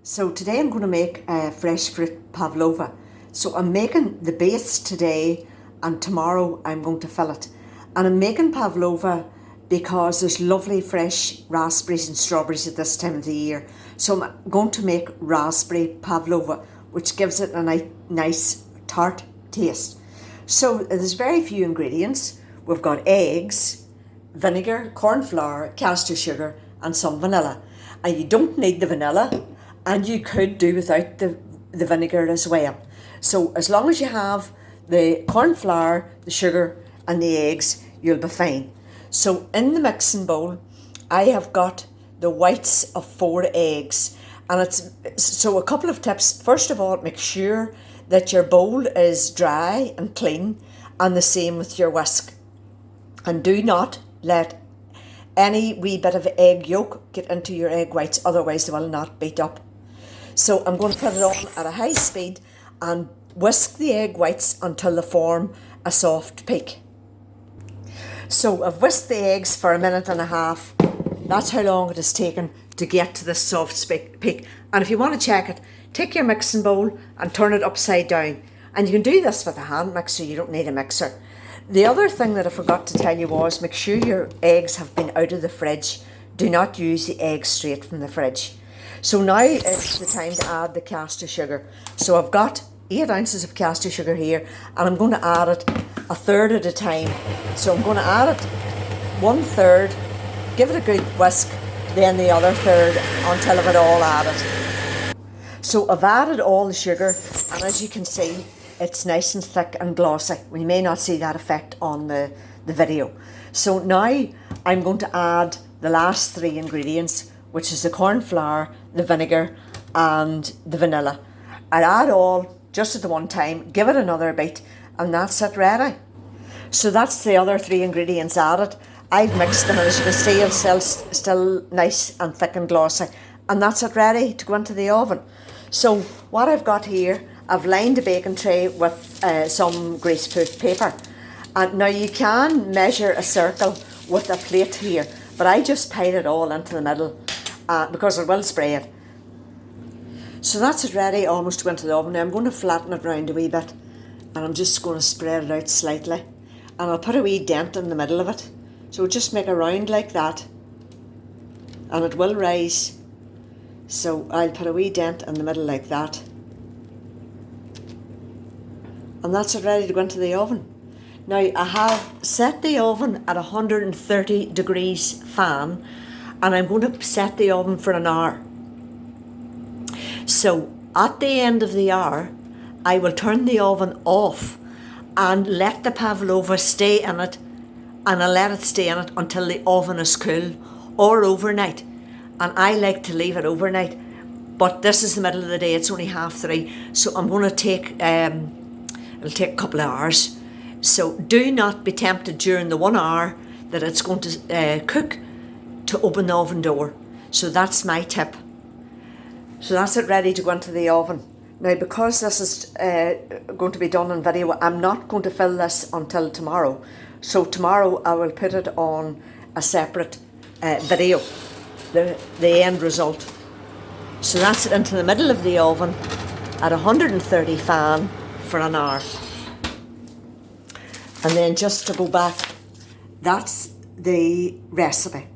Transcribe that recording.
So today I'm going to make a fresh fruit pavlova. So I'm making the base today and tomorrow I'm going to fill it. And I'm making pavlova because there's lovely fresh raspberries and strawberries at this time of the year. So I'm going to make raspberry pavlova, which gives it a nice tart taste. So there's very few ingredients. We've got eggs, vinegar, corn flour, castor sugar and some vanilla. And you don't need the vanilla, and you could do without the vinegar as well. So as long as you have the corn flour, the sugar and the eggs, you'll be fine. So in the mixing bowl, I have got the whites of 4 eggs. And so a couple of tips. First of all, make sure that your bowl is dry and clean, and the same with your whisk. And do not let any wee bit of egg yolk get into your egg whites, otherwise they will not beat up. So I'm going to put it on at a high speed and whisk the egg whites until they form a soft peak. So I've whisked the eggs for 1.5 minutes. That's how long it has taken to get to this soft peak. And if you want to check it, take your mixing bowl and turn it upside down. And you can do this with a hand mixer, you don't need a mixer. The other thing that I forgot to tell you was make sure your eggs have been out of the fridge. Do not use the eggs straight from the fridge. So now it's the time to add the castor sugar. So I've got 8 ounces of castor sugar here, and I'm going to add it 1/3 at a time. So I'm going to add it 1/3, give it a good whisk, then the other third until I've it all added. So I've added all the sugar, and as you can see, it's nice and thick and glossy. We may not see that effect on the video. So now I'm going to add the last 3 ingredients, which is the corn flour, the vinegar and the vanilla. I'll add all just at the one time, give it another beat, and that's it ready. So that's the other 3 ingredients added. I've mixed them, and as you can see, it's still nice and thick and glossy. And that's it ready to go into the oven. So what I've got here, I've lined a baking tray with some greaseproof paper. And now you can measure a circle with a plate here, but I just pile it all into the middle because it will spray it. So that's it ready almost to go into the oven. Now I'm going to flatten it round a wee bit, and I'm just going to spread it out slightly. And I'll put a wee dent in the middle of it. So just make a round like that, and it will rise. So I'll put a wee dent in the middle like that. And that's it ready to go into the oven. Now I have set the oven at 130 degrees fan, and I'm going to set the oven for 1 hour. So at the end of the hour, I will turn the oven off and let the pavlova stay in it, and I'll let it stay in it until the oven is cool, or overnight. And I like to leave it overnight, but this is the middle of the day, it's only 3:30, so I'm going to take, it'll take a couple of hours. So do not be tempted during the 1 hour that it's going to cook to open the oven door. So that's my tip. So that's it ready to go into the oven. Now because this is going to be done on video, I'm not going to fill this until tomorrow. So tomorrow I will put it on a separate video, the end result. So that's it into the middle of the oven at 130 fan for 1 hour. And then just to go back, that's the recipe.